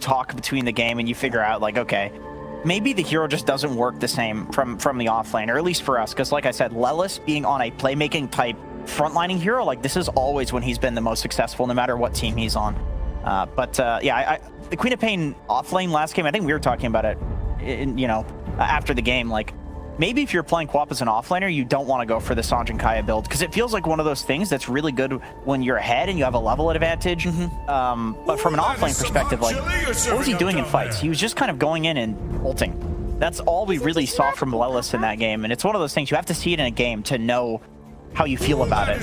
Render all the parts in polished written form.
talk between the game and you figure out, like, okay, maybe the hero just doesn't work the same from the offlane, or at least for us, because like I said, Lelis being on a playmaking type frontlining hero, like this is always when he's been the most successful, no matter what team he's on. Yeah, the Queen of Pain offlane last game, I think we were talking about it, after the game, like, maybe if you're playing co-op as an offlaner, you don't want to go for the Sange and Kaya build, because it feels like one of those things that's really good when you're ahead and you have a level advantage. But from an offlane perspective, like, what was he doing in fights? He was just kind of going in and ulting. That's all we really saw from Lelis in that game, and it's one of those things, you have to see it in a game to know how you feel about it.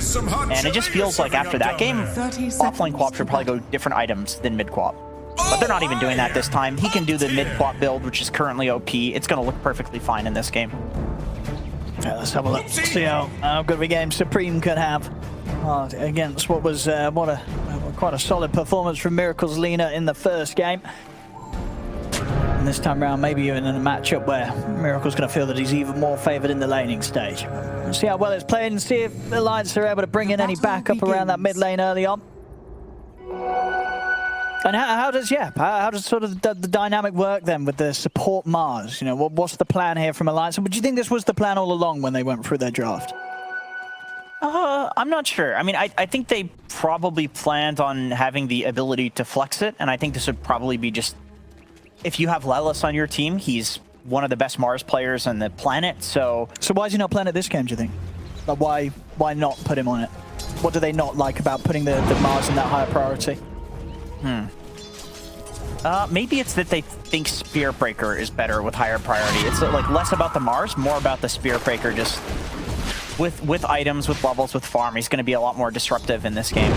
And it just feels like after that game, offlane co-op should probably go different items than mid co-op. But they're not even doing that this time. He can do the mid co-op build, which is currently OP. It's going to look perfectly fine in this game. Yeah, let's have a look. See how good of a game Supreme could have against what was quite a solid performance from Miracle's Lina in the first game. And this time around, maybe even in a matchup where Miracle's going to feel that he's even more favored in the laning stage. We'll see how well it's played and see if the Alliance are able to bring in any backup around that mid lane early on. And how does sort of the dynamic work then with the support Mars? You know, what's the plan here from Alliance? And would you think this was the plan all along when they went through their draft? I'm not sure. I mean, I think they probably planned on having the ability to flex it, and I think this would probably be just, if you have Lelis on your team, he's one of the best Mars players on the planet, so why is he not playing at this game, do you think? Like, why not put him on it? What do they not like about putting the Mars in that higher priority? Maybe it's that they think Spear Breaker is better with higher priority. It's like less about the Mars, more about the Spear Breaker. Just with items, with levels, with farm, he's going to be a lot more disruptive in this game.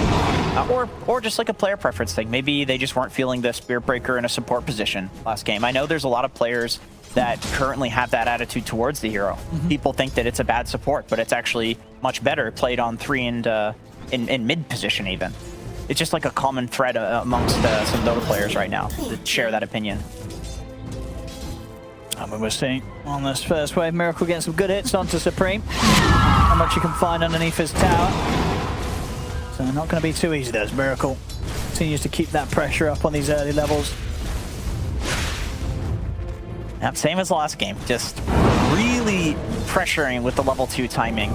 Or just like a player preference thing. Maybe they just weren't feeling the Spear Breaker in a support position last game. I know there's a lot of players that currently have that attitude towards the hero. People think that it's a bad support, but it's actually much better played on 3 and in mid position even. It's just like a common thread amongst some Dota players right now that share that opinion. And we're seeing on this first wave, Miracle getting some good hits onto Supreme. How much you can find underneath his tower. So not going to be too easy, though, as Miracle continues to keep that pressure up on these early levels. Yep, same as last game, just really pressuring with the level 2 timing.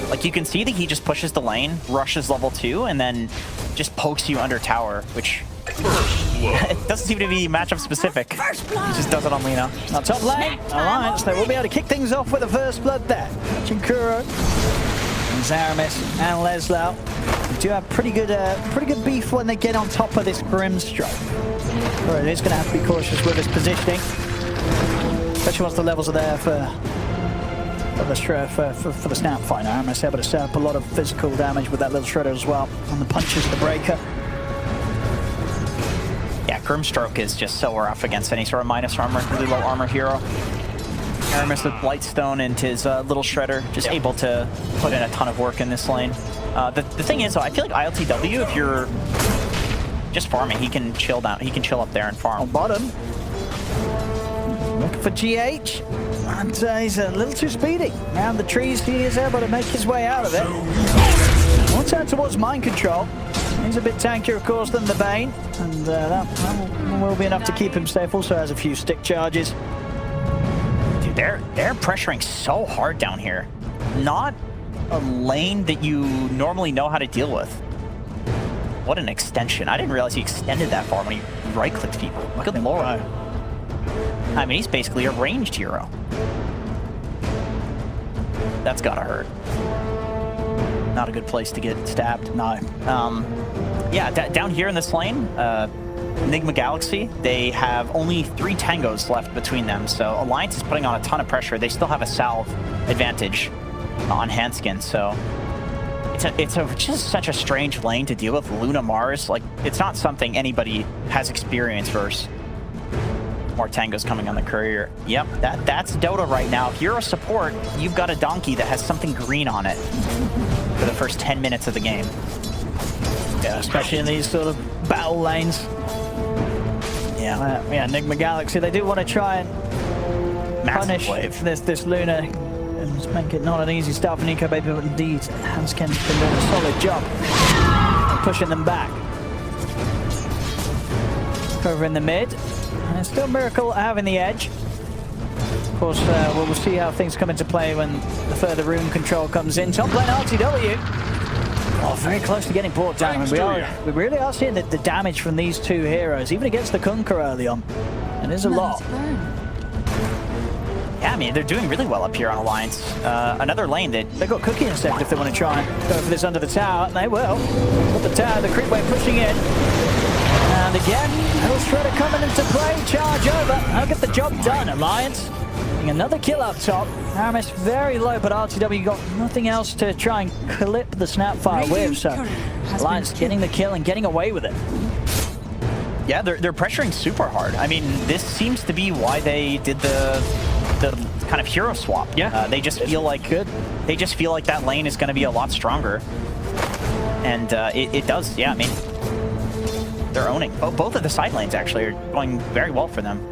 Like, you can see that he just pushes the lane, rushes level 2, and then just pokes you under tower, which it doesn't seem to be matchup specific. He just does it on Lina. Now top lane, Alliance, they will be able to kick things off with the first blood there. Chinkuro, and Zaramis, and Leslau. They do have pretty good beef when they get on top of this Brimstroke. But it is going to have to be cautious with his positioning, especially once the levels are there for the snap fighter. I'm able to set up a lot of physical damage with that little shredder as well, and the punches of the breaker. Yeah, Grimstroke is just so rough against any sort of minus armor, really low armor hero. Aramis with Blightstone and his little shredder, just able to put in a ton of work in this lane. The thing is, though, I feel like ILTW, if you're just farming, he can chill down. He can chill up there and farm. On bottom, looking for GH. And he's a little too speedy. Around the trees, he is able to make his way out of it. One turn towards mind control. He's a bit tankier, of course, than the Bane. And that will be enough to keep him safe. Also has a few stick charges. Dude, they're pressuring so hard down here. Not a lane that you normally know how to deal with. What an extension. I didn't realize he extended that far when he right-clicked people. Good lord. I mean, he's basically a ranged hero. That's gotta hurt. Not a good place to get stabbed. No. Yeah, down here in this lane, Nigma Galaxy, they have only 3 tangos left between them, so Alliance is putting on a ton of pressure. They still have a salve advantage on Handskin, so it's just such a strange lane to deal with. Luna Mars, like, it's not something anybody has experience versus. More tangos coming on the courier. Yep, that's Dota right now. If you're a support, you've got a donkey that has something green on it for the first 10 minutes of the game. Yeah, especially in these sort of battle lanes. Yeah, Nigma Galaxy, they do want to try and punish this Luna and make it not an easy start for Nico Baby, but indeed, Hanskin's been doing a solid job of pushing them back. over in the mid. And it's still Miracle having the edge. Of course, we'll see how things come into play when the further rune control comes in. Top lane RTW. Oh, very close to getting brought down. And we really are seeing the damage from these two heroes, even against the Kunkka early on. And there's a lot. Yeah, I mean, they're doing really well up here on Alliance. Another lane that... They've got Cookie instead if they want to try and go for this under the tower, and they will. Got the tower, the creep wave pushing in. And again, Hell Shredder coming into play, charge over. I'll get the job done, Alliance. Another kill up top. Aramis very low, but RTW got nothing else to try and clip the Snapfire with, so Alliance getting the kill and getting away with it. Yeah, they're pressuring super hard. I mean, this seems to be why they did the kind of hero swap. Yeah, they just feel like that lane is going to be a lot stronger, and it does. Yeah, I mean, they're owning. Both of the side lanes actually are going very well for them.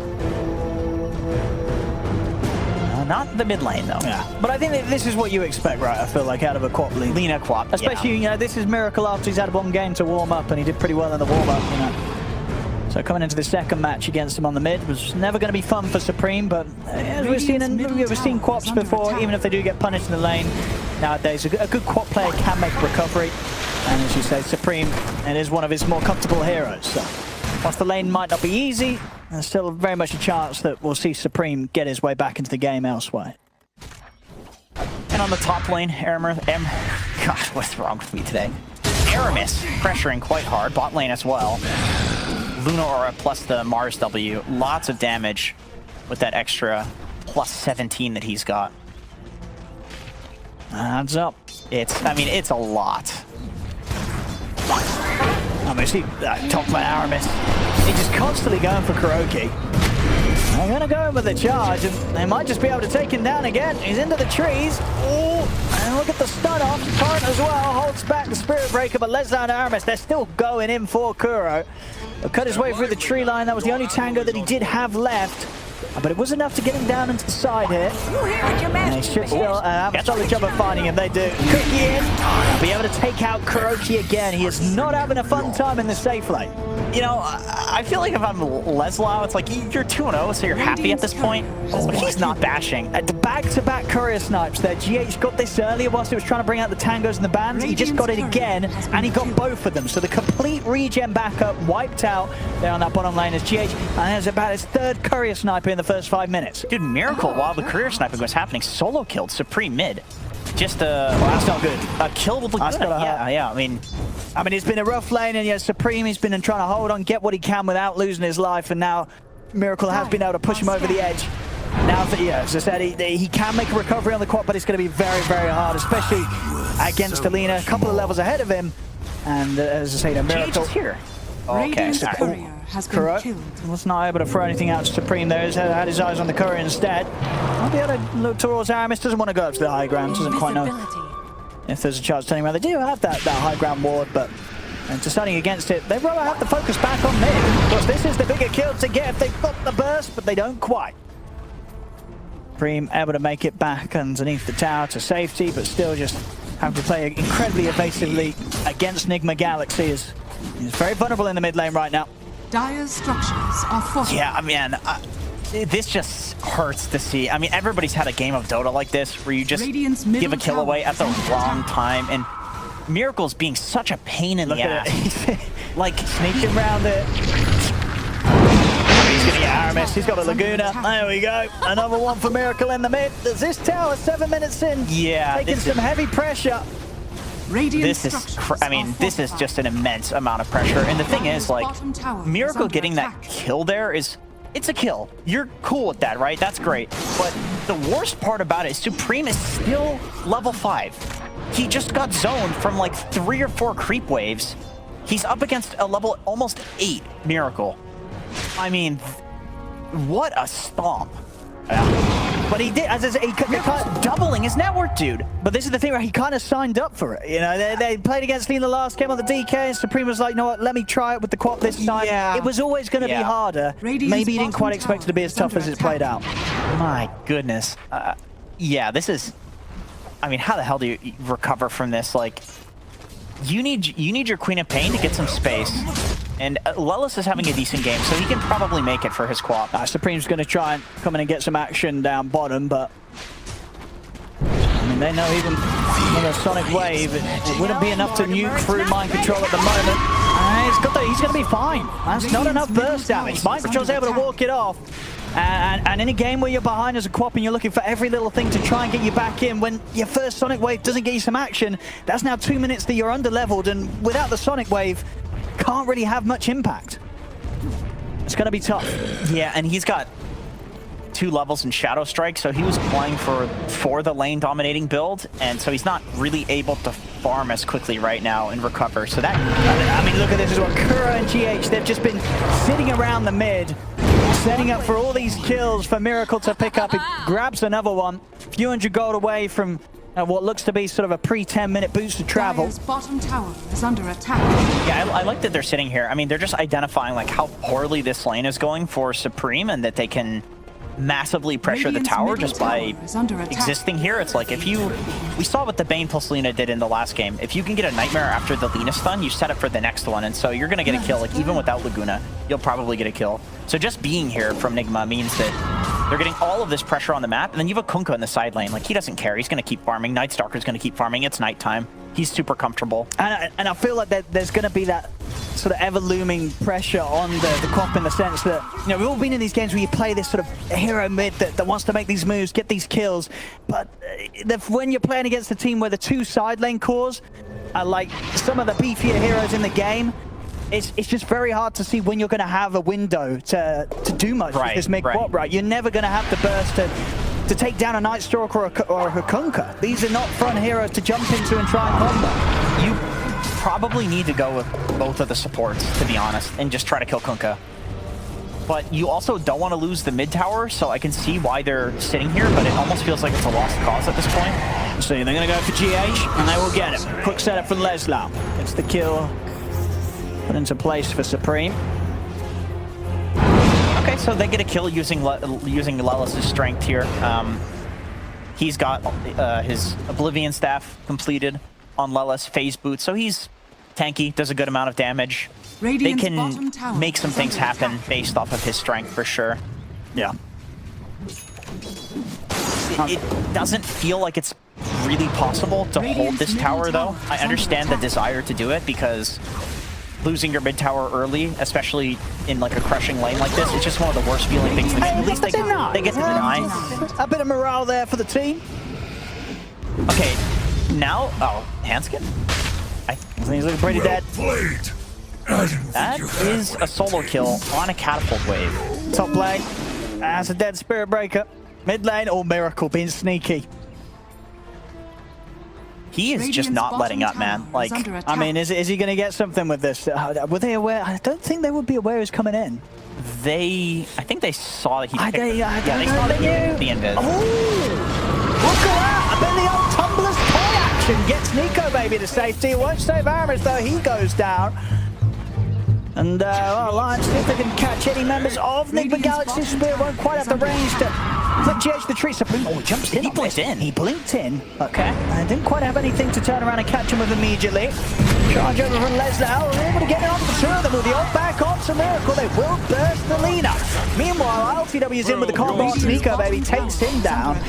Not the mid lane though. Yeah, but I think that this is what you expect, right? I feel like out of a Quap lead. Lina Quap, especially you know, this is Miracle after he's had one game to warm up, and he did pretty well in the warm up, you know. So coming into the second match against him on the mid was never going to be fun for Supreme, but as we've seen Quaps before, even if they do get punished in the lane nowadays, a good Quap player can make a recovery. And as you say, Supreme, it is one of his more comfortable heroes. So whilst the lane might not be easy, there's still very much a chance that we'll see Supreme get his way back into the game elsewhere. And on the top lane, God, what's wrong with me today? Aramis pressuring quite hard, bot lane as well. Luna Aura plus the Mars W, lots of damage with that extra plus 17 that he's got. Adds up. I mean, it's a lot. Obviously, top lane Aramis. He's just constantly going for Kuroki. They're going to go in with the charge, and they might just be able to take him down again. He's into the trees. Oh, and look at the stun off. Torrent as well holds back the Spirit Breaker, but Lesnar and Aramis, they're still going in for Kuro. He'll cut his way through the tree line. That was the only tango that he did have left. But it was enough to get him down into the side here. And they should still have a solid job of finding him. They do. Cookie in. Be able to take out Kuroki again. He is not having a fun time in the safe lane. You know, I feel like if I'm Leslau, it's like you're 2-0, so you're happy at this point. Oh, he's not bashing. At the back-to-back courier snipes there. GH got this earlier whilst he was trying to bring out the tangos and the bands. He just got it again, and he got both of them. So the complete regen backup wiped out there on that bottom lane as GH. And there's about his third courier sniper in the first 5 minutes. Dude, Miracle, while the career sniping was happening, solo killed Supreme mid. Just well, that's not good. A kill with Laguna. Yeah, I mean, it's been a rough lane, and yeah, Supreme, he's been trying to hold on, get what he can without losing his life, and now Miracle has been able to push him over the edge. Now, yeah, as I said, he can make a recovery on the quad, but it's going to be very, very hard, especially against Alina, a couple of levels ahead of him. And as I say, the Miracle here. Okay, so Kuro was not able to throw anything out to Supreme there. He's had his eyes on the courier instead. I'll be able to look towards Aramis. Doesn't want to go up to the high ground. Doesn't quite know if there's a chance turning around. They do have that high ground ward, but deciding against it, they'd rather have the focus back on mid. Of course, this is the bigger kill to get if they've got the burst, but they don't quite. Supreme able to make it back underneath the tower to safety, but still just having to play incredibly evasively against Nigma Galaxy. He's very vulnerable in the mid lane right now. Dire's structures are fortified. Yeah, I mean, this just hurts to see. I mean, everybody's had a game of Dota like this where you just give a kill away at the wrong time, and Miracle's being such a pain in the ass. Like, sneaking around it. He's gonna get Aramis. He's got a Laguna. There we go. Another one for Miracle in the mid. There's this tower 7 minutes in. Yeah, taking some heavy pressure. This is just an immense amount of pressure. And the thing is, like, Miracle getting that kill there it's a kill. You're cool with that, right? That's great. But the worst part about it is Supreme is still level 5. He just got zoned from like 3 or 4 creep waves. He's up against a level almost 8 Miracle. I mean, what a stomp. But he did, as I said, he doubling his network, dude. But this is the thing where he kind of signed up for it. You know, they played against Lina last game on the DK, and Supreme was like, you know what, let me try it with the Quap this time. Yeah. It was always going to be harder. Maybe he didn't quite expect it to be as tough as it played out. My goodness. Yeah, this is... I mean, how the hell do you recover from this? Like, you need your Queen of Pain to get some space. And Lelis is having a decent game, so he can probably make it for his co-op. Supreme's going to try and come in and get some action down bottom, but I mean, they know even with a Sonic Wave, it wouldn't be enough to nuke through Mind Control at the moment. He's going to be fine. That's not enough burst damage. Mind Control's able to walk it off. And in a game where you're behind as a co-op and you're looking for every little thing to try and get you back in, when your first Sonic Wave doesn't get you some action, that's now 2 minutes that you're under-leveled, and without the Sonic Wave, can't really have much impact. It's going to be tough. Yeah, and he's got 2 levels in Shadow Strike, so he was playing for the lane dominating build, and so he's not really able to farm as quickly right now and recover. So that, I mean, look at this as well. Kuro and GH, they've just been sitting around the mid, setting up for all these kills for Miracle to pick up. He grabs another one, few hundred gold away from what looks to be sort of a pre-10 minute boost to travel. Dire's bottom tower is under attack. Yeah, I like that they're sitting here. I mean, they're just identifying like how poorly this lane is going for Supreme, and that they can massively pressure the tower just by existing here. It's like we saw what the Bane plus Lina did in the last game. If you can get a Nightmare after the Lina stun, you set up for the next one, and so you're going to get a kill. Like, even without Laguna, you'll probably get a kill. So just being here from Nigma means that they're getting all of this pressure on the map, and then you have a Kunkka in the side lane. Like, he doesn't care. He's going to keep farming. Nightstalker's going to keep farming. It's nighttime. He's super comfortable. And I feel like there's going to be that sort of ever-looming pressure on the co-op in the sense that, you know, we've all been in these games where you play this sort of hero mid that wants to make these moves, get these kills, but when you're playing against a team where the 2 side lane cores are like some of the beefier heroes in the game, it's just very hard to see when you're going to have a window to do much with this mid co-op, right? You're never going to have the burst to take down a Nightstalker or a Kunkka. These are not front heroes to jump into and try and combo. You probably need to go with both of the supports, to be honest, and just try to kill Kunkka. But you also don't want to lose the mid tower, so I can see why they're sitting here, but it almost feels like it's a lost cause at this point. So they're going to go for GH, and they will get it. Quick setup from Leslau. It's the kill put into place for Supreme. Okay, so they get a kill using Lelis' strength here. He's got his Oblivion Staff completed on Lelis, Phase Boot, so he's tanky, does a good amount of damage. Radiant's they can make some things happen based off of his strength for sure. Yeah. It doesn't feel like it's really possible to hold this tower, though. I understand the desire to do it because losing your mid tower early, especially in like a crushing lane like this, it's just one of the worst feeling things. At least they get to deny. A bit of morale there for the team. Okay, now, Hanskin? I think he's looking pretty dead. That is a solo kill on a catapult wave. Top lane, that's a dead Spirit Breaker. Mid lane, Miracle being sneaky. He is just not letting up, man. Like, I mean, is he going to get something with this? Were they aware? I don't think they would be aware he's coming in. I think they saw that he picked they saw that he picked the invis. Oh! Look at that! I bet the old Tumbler's toy action gets Nico Baby to safety. It won't save Aramis, though. He goes down. And, Alliance, see if they can catch any members of Nigma Galaxy. Spear won't quite have the range to flip GH the tree. Supreme, he jumps in. He blinked in. He blinked in. Okay. And didn't quite have anything to turn around and catch him with immediately. Charge over from Leslau. We're able to get it onto the 2 of them with the ult back onto Miracle. They will burst the Lina. Meanwhile, LTW's in with the combo onto Nico Baby. Takes him down.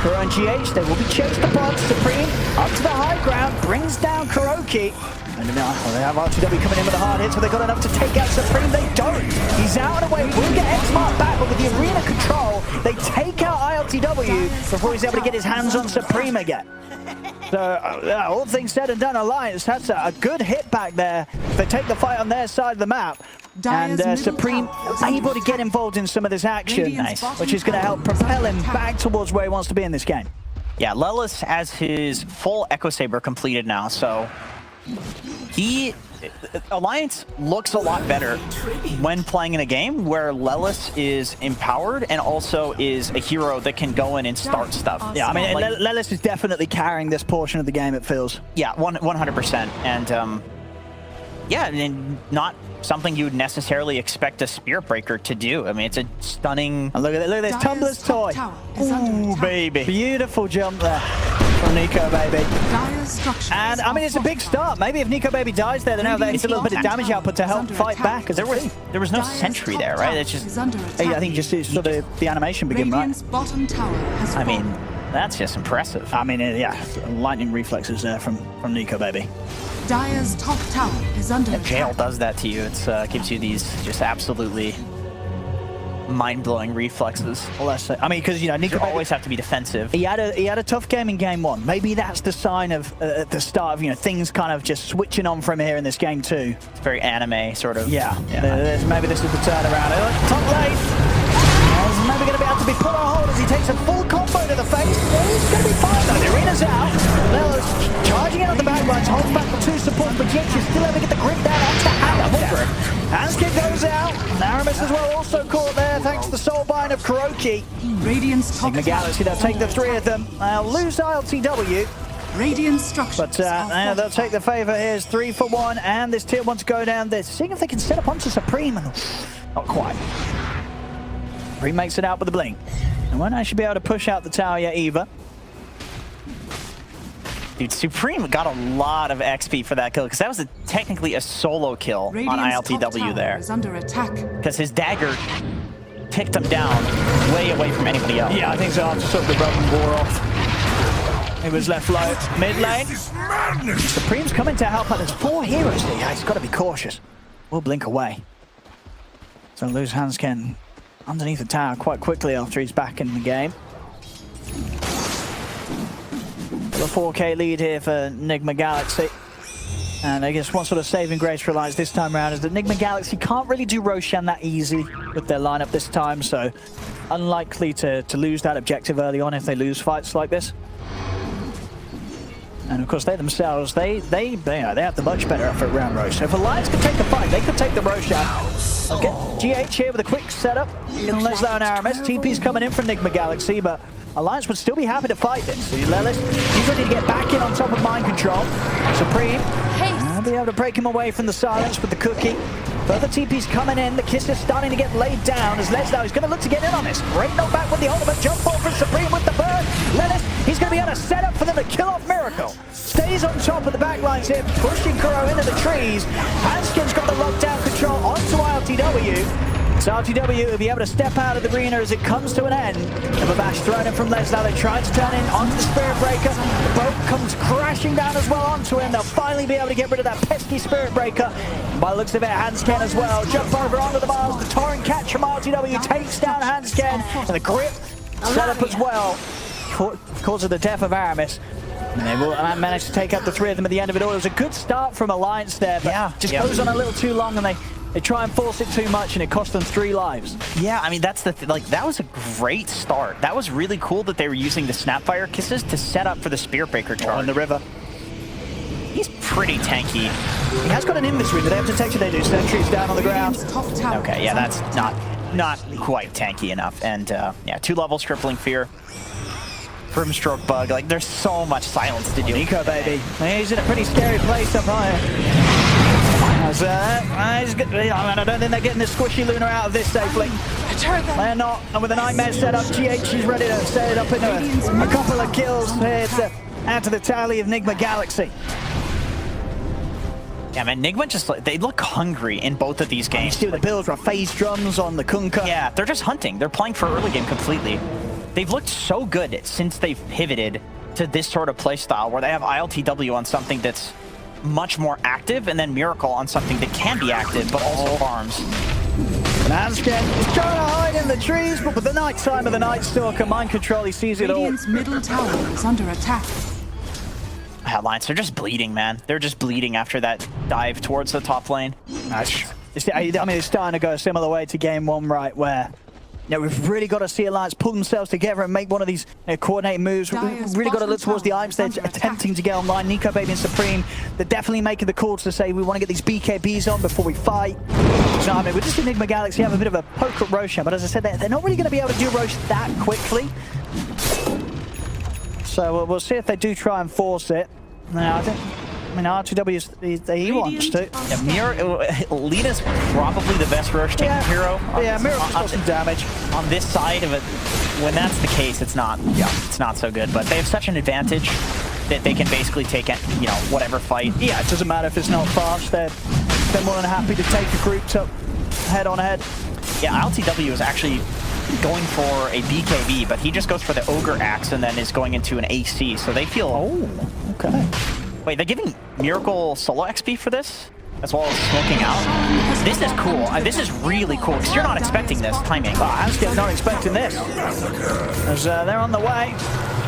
Kuro and GH, they will be chased upon. Supreme up to the high ground. Brings down Kuroki. And now they have RTW coming in with a hard hit, so they got enough to take out Supreme. They don't. He's out and away. Will get X-Mark back, but with the arena control, they take out ILTW before he's able to get his hands on Supreme again. So, all things said and done, Alliance, that's a good hit back there. They take the fight on their side of the map. And Supreme able to get involved in some of this action, which is going to help propel him back towards where he wants to be in this game. Yeah, Lelis has his full Echo Saber completed now, so Alliance looks a lot better when playing in a game where Lelis is empowered and also is a hero that can go in and start stuff. Yeah, I mean, like, Lelis is definitely carrying this portion of the game, it feels. Yeah, 100%. And yeah, and not something you would necessarily expect a Spirit Breaker to do. I mean, it's a stunning... And look at this Tumbler's toy. Ooh, baby. Beautiful jump there. from Nico Baby. Dire's structures And I mean, it's a big start. Maybe if Nico Baby dies there, then now there's a little bit of damage output to help fight back. Because there was no sentry there, right? It's just, I think just sort of the animation begin, right? Radiant's bottom tower has I mean, fallen. that's just impressive. I mean, yeah, lightning reflexes there from Nico Baby. Dire's top tower is under If Jail attack. does that to you, it's gives you these just absolutely mind-blowing reflexes. Well, that's it. I mean, because, you know, Nico You Baby, always have to be defensive. he had a tough game in game one. Maybe that's the sign of at the start of, you know, things kind of just switching on from here in this game too. It's very anime, sort of. Yeah. Maybe this is the turnaround. Top lane. He's maybe going to be able to be put on hold as he takes a full combo to the face. He's going to be fine though. The arena's out. Lella's charging out of the back lines, holds back the two supports, but yet she's still able to get the grip down onto Handskin. Handskin goes out. Aramis as well also caught there thanks to the soulbind of Kuroki. Radiant's top Nigma Galaxy, they'll take the three of them. They'll lose ILTW, Radiant structures. but they'll take the favor. Here's 3 for 1, and this tier 1 to go down. They're seeing if they can set up onto Supreme. Not quite. Supreme makes it out with a blink. They won't actually be able to push out the tower yet either. Dude, Supreme got a lot of XP for that kill, because that was technically a solo kill on Radiant's top ILTW tower there. is under attack. Because his dagger picked him down way away from anybody else. Yeah, I think so. After sort of the Roman war off. He was left low. Mid lane. Supreme's coming to help out. There's 4 heroes here. Yeah, he's got to be cautious. We'll blink away. So lose Hansken underneath the tower quite quickly after he's back in the game. The 4K lead here for Nigma Galaxy. And I guess one sort of saving grace relies this time around is that Nigma Galaxy can't really do Roshan that easy with their lineup this time, so unlikely to lose that objective early on if they lose fights like this. And of course they themselves, they have the much better effort around Rosh. So if Alliance could take the fight, they could take the Roshan. Okay, GH here with a quick setup. Leslie and Aramis. TP's coming in from Nigma Galaxy, but Alliance would still be happy to fight this. So Lelis, he's ready to get back in on top of mind control. Supreme, I'll be able to break him away from the silence with the cookie. Further TP's coming in. The kiss is starting to get laid down as Leslie is going to look to get in on this. Great knockback with the ultimate jump ball from Supreme with the burn. Lelis, he's going to be able to set up for them to kill off Miracle. Stays on top of the backlines here, pushing Kuro into the trees. Hanskin's got the lockdown control onto ILTW. So RTW will be able to step out of the arena as it comes to an end. Of a bash thrown in from Leslie. They try to turn in onto the Spirit Breaker. The boat comes crashing down as well onto him. They'll finally be able to get rid of that pesky Spirit Breaker. And by the looks of it, Hansken as well. Jump over onto the bars. The torrent catch from RTW takes down Hansken. And the grip set up as well. Cause of the death of Aramis. And they will manage to take out the 3 of them at the end of it all. It was a good start from Alliance there, but just goes on a little too long, and they try and force it too much, and it cost them 3 lives. Yeah, I mean, that's the like that was a great start. That was really cool that they were using the Snapfire kisses to set up for the Spirit Breaker charge. In the river. He's pretty tanky. He has got an inventory, but they have protection. They do. Sentries down on the ground. Radiant's top tower Okay, is yeah, under that's attack. not quite tanky enough. And yeah, 2 levels Crippling Fear. Brimstroke Bug, like there's so much silence to do. Nico, baby. He's in a pretty scary place up high. I don't think they're getting the squishy Luna out of this safely. They're not. And with a nightmare set up, GH is ready to set it up into a couple of kills here to add to the tally of Nigma Galaxy. Yeah, man, Nigma just, they look hungry in both of these games. See the builds are phase drums on the Kunkka. Yeah, they're just hunting. They're playing for early game completely. They've looked so good since they've pivoted to this sort of play style where they have ILTW on something that's much more active and then Miracle on something that can be active but also farms. Hansken is trying to hide in the trees, but with the night time of the Night Stalker mind control, he sees it all. Radiant's middle tower is under attack. Alliance, they're just bleeding, man. They're just bleeding after that dive towards the top lane. I mean, it's starting to go a similar way to game 1, right, where we've really got to see Alliance pull themselves together and make one of these coordinated moves. We've really got to look towards the Imps. They're attempting to get online. Nico, Baby, and Supreme, they're definitely making the calls to say we want to get these BKBs on before we fight. So, I mean, we're just in Nigma Galaxy have a bit of a poke at Roshan, but as I said, they're not really going to be able to do Rosh that quickly. So we'll see if they do try and force it. Now, I think I mean, R2W, he wants to. Yeah, Lita's probably the best Roche taking hero. Yeah, Miracle's got some damage. On this side of it, when that's the case, it's not so good. But they have such an advantage that they can basically take it, you know, whatever fight. Yeah, it doesn't matter if it's not fast. They're more than happy to take a group up head on head. Yeah, LTW is actually going for a BKB, but he just goes for the Ogre Axe and then is going into an AC. So they feel... Oh, okay. Wait, they're giving Miracle solo XP for this? As well as smoking out? This is cool. This is really cool, because you're not expecting this timing. I'm still not expecting this. As they're on the way,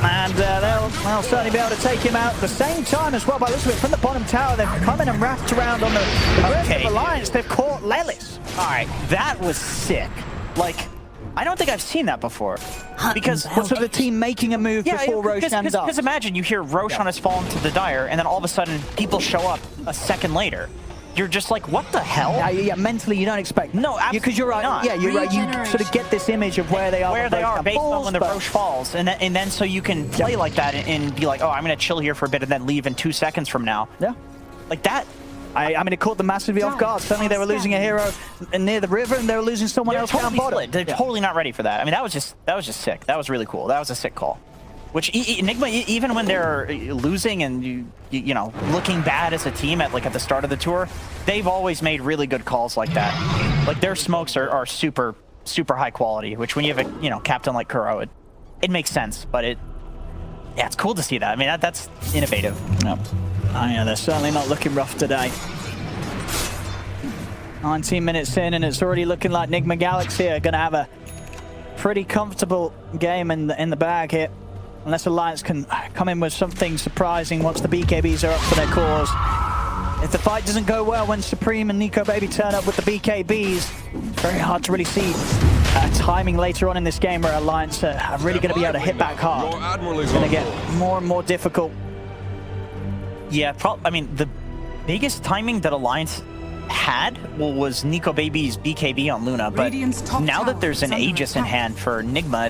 and they'll certainly be able to take him out at the same time as well. By looking from the bottom tower, they've come in and wrapped around on the rest of the Alliance. They've caught Lelis. All right, that was sick. Like, I don't think I've seen that before. Because what's the team making a move before Roshan does? Because imagine you hear Roshan has fallen to the Dire, and then all of a sudden people show up a second later. You're just like, what the hell? Yeah, mentally you don't expect. No, absolutely because you're right. not. Yeah, you're right. You sort of get this image of where they are. Based on when the Roche falls, and then so you can play like that and be like, oh, I'm gonna chill here for a bit and then leave in 2 seconds from now. Yeah, like that. I mean, it caught them massively off guard. Suddenly they were losing a hero near the river, and they were losing someone else down bottom. They're totally not ready for that. I mean, that was just sick. That was really cool. That was a sick call. Which Nigma, even when they're losing and you know looking bad as a team at the start of the tour, they've always made really good calls like that. Like their smokes are super high quality. Which when you have a captain like Kuro, it makes sense. But it's cool to see that. I mean that's innovative. No. Oh, yeah, they're certainly not looking rough today. 19 minutes in, and it's already looking like Nigma Galaxy are going to have a pretty comfortable game in the bag here. Unless Alliance can come in with something surprising once the BKBs are up for their cause. If the fight doesn't go well when Supreme and Nico Baby turn up with the BKBs, it's very hard to really see timing later on in this game where Alliance are really going to be able to hit back hard. It's going to get more and more difficult. Yeah, I mean, the biggest timing that Alliance had was Nico Baby's BKB on Luna, but now that there's an Aegis in hand for Nigma,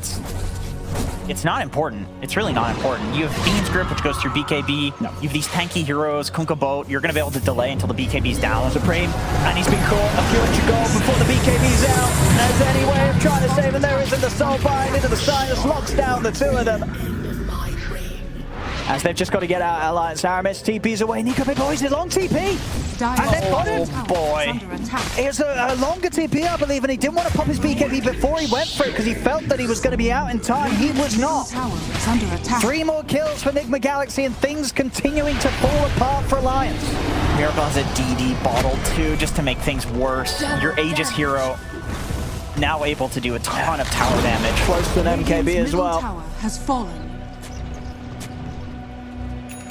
it's not important. It's really not important. You have Fiend's Grip, which goes through BKB. No. You have these tanky heroes, Kunkka Boat. You're going to be able to delay until the BKB's down. Supreme, and he's been caught a few extra gold before the BKB's out. There's any way of trying to save him. There isn't. The soul bind into the Sinus locks down the two of them. As they've just got to get out Alliance. Aramis TP's away. Nico Baby, is it long TP? And they've got him. Oh boy. It was a longer TP, I believe, and he didn't want to pop his BKB before he went for it because he felt that he was going to be out in time. He was not. 3 more kills for Nigma Galaxy, and things continuing to fall apart for Alliance. Miracle has a DD bottle too, just to make things worse. Your Aegis hero now able to do a ton of tower damage. Close to an MKB as well. Tower has fallen.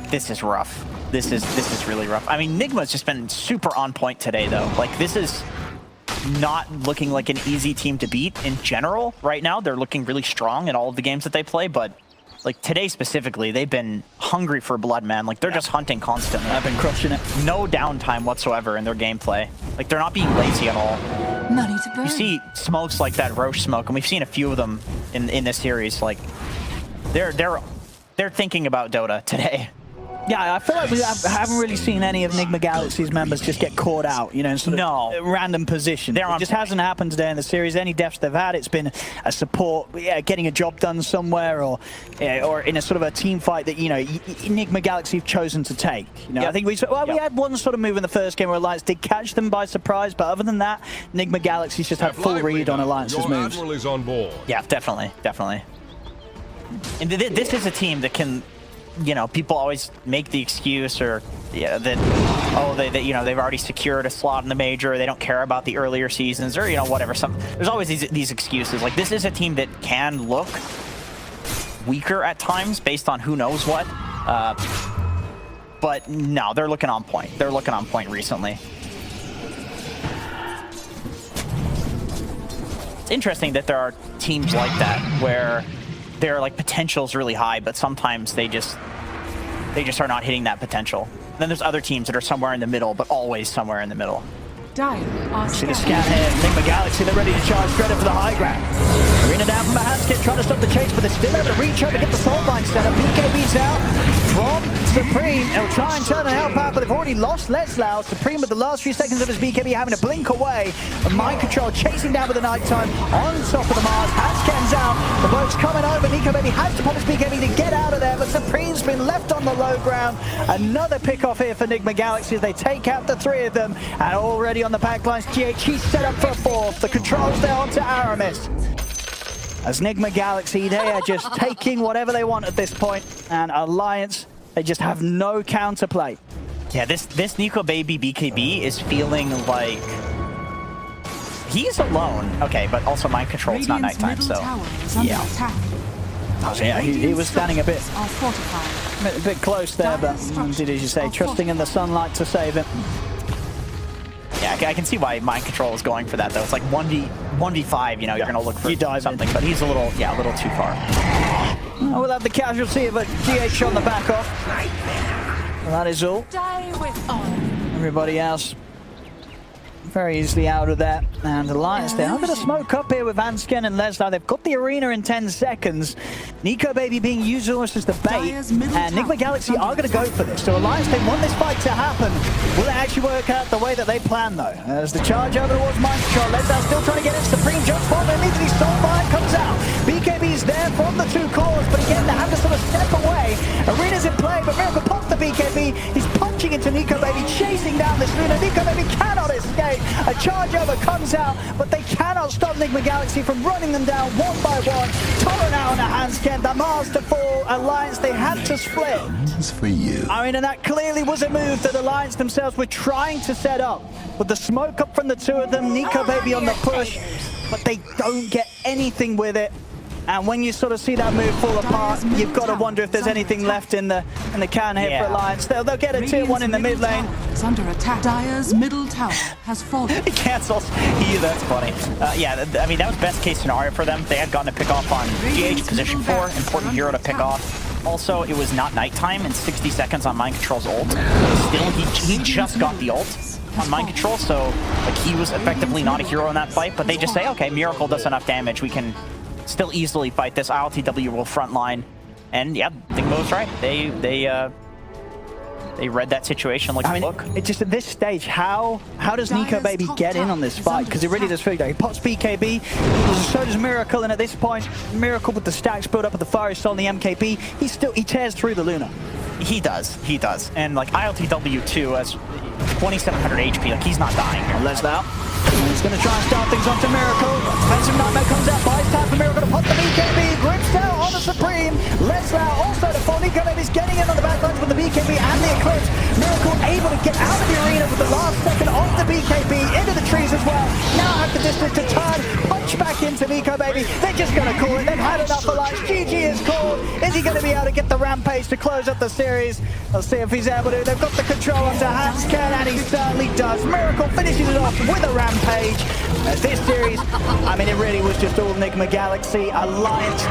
This is rough. This is really rough. I mean, Nigma's just been super on point today, though. Like, this is not looking like an easy team to beat in general right now. They're looking really strong in all of the games that they play, but like today specifically, they've been hungry for blood, man. Like, they're just hunting constantly. I've been crushing it. No downtime whatsoever in their gameplay. Like, they're not being lazy at all. Money to burn. You see smokes like that Roche smoke, and we've seen a few of them in this series. Like, they're thinking about Dota today. Yeah, I feel like I haven't really seen any of Nigma Galaxy's members just get caught out, you know, in sort of random positions. It just hasn't happened today in the series. Any deaths they've had, it's been a support, getting a job done somewhere, or in a sort of a team fight that, you know, Nigma Galaxy have chosen to take. You know, I think we had one sort of move in the first game where Alliance did catch them by surprise, but other than that, Nigma Galaxy's just had full read on Alliance's moves. Is on board. Yeah, definitely. And this is a team that can, you know, people always make the excuse or that they've already secured a slot in the major, or they don't care about the earlier seasons, or, you know, whatever. There's always these excuses. Like, this is a team that can look weaker at times based on who knows what. But no, they're looking on point. They're looking on point recently. It's interesting that there are teams like that where their potential's really high, but sometimes they just are not hitting that potential. And then there's other teams that are somewhere in the middle, but always somewhere in the middle. Dire are See the scan here, Nigma Galaxy, they're ready to charge straight up for the high ground. Arena down from the Hanskit, trying to stop the chase, but they're still able to reach over to get the salt line set up. BKB's out from Supreme. He'll try and turn and help out, but they've already lost Leslau. Supreme with the last few seconds of his BKB having to blink away. And Mind Control chasing down with the nighttime on top of the Mars. Hansken's out. The boat's coming over. Nico Baby has to pop his BKB to get out of there, but Supreme's been left on the low ground. Another pick off here for Nigma Galaxy as they take out the three of them. And already on the backlines, GHE set up for a fourth. The controls there onto Aramis. As Nigma Galaxy, they are just taking whatever they want at this point. And Alliance, they just have no counterplay. Yeah, this Nico Baby BKB is feeling like he's alone. Okay, but also Mind Control, it's not nighttime, so yeah. Oh, yeah, he was standing a bit close there, but did as you say, trusting in the sunlight to save him. Yeah, I can see why Mind Control is going for that, though. It's like 1v5, you know, you're going to look for something, but he's a little too far. Oh, we'll have the casualty of a GH on the back off. Well, that is all. Everybody else very easily out of that. And Alliance, they're not going to smoke up here with Hansken and Leslau. They've got the arena in 10 seconds. Nico Baby being used almost as the bait. And Nigma Galaxy are going to go for this. So Alliance, they want this fight to happen. Will it actually work out the way that they plan, though? As the charge over towards Mind Control. Leslau still trying to get it. Supreme jumps forward. Immediately Soulbind comes out. BKB's there from the two cores, but again, they have to sort of step away. Arena's in play, but Miracle pops the BKB. He's punching into Nico Baby, chasing down this Luna. Nico Baby cannot escape. A charge over comes out, but they cannot stop Nigma Galaxy from running them down one by one. Torrent out on a Hansken, the Mars to fall. Alliance, they had to split. This is for you. I mean, and that clearly was a move that Alliance themselves were trying to set up. With the smoke up from the two of them, Nico Baby on the push, but they don't get anything with it. And when you sort of see that move fall apart, you've got to wonder if there's anything left in the can here for Alliance. They'll get a tier 1 in the mid lane. It's under attack. Dire's middle tower has fallen. He cancels. That's funny. Yeah, I mean, that was best case scenario for them. They had gotten a pick off on GH position 4, important hero to pick off. Also, it was not nighttime and 60 seconds on Mind Control's ult. Still, he just got the ult on Mind Control, so like he was effectively not a hero in that fight. But they just say, okay, Miracle does enough damage. We can still easily fight this. ILTW will frontline, and yeah, Nigma was right. They read that situation like a book. It's just at this stage, how does Nico Baby get in on this fight? Because it really does feel like he pops BKB, so does Miracle, and at this point, Miracle with the stacks built up with the Fiery Soul and the MKB, he tears through the Luna. He does, and like ILTW too, as 2700 HP, like he's not dying here. Leslau. He's going to try and start things onto Miracle. Defensive Nightmare comes out, buys time for Miracle to pop the BKB. Grips down on the Supreme. Leslau also to fall. Nico Baby's getting in on the backlines with the BKB and the Eclipse. Miracle able to get out of the arena with the last second of the BKB into the trees as well. Now have the distance to turn, punch back into Nico Baby. They're just going to call it. They've had enough Alliance. GG is called. Is he going to be able to get the Rampage to close up the series? Let's see if he's able to. They've got the control onto Hansken, and he certainly does. Miracle finishes it off with a Rampage. This series, I mean, it really was just all Nigma Galaxy. Alliance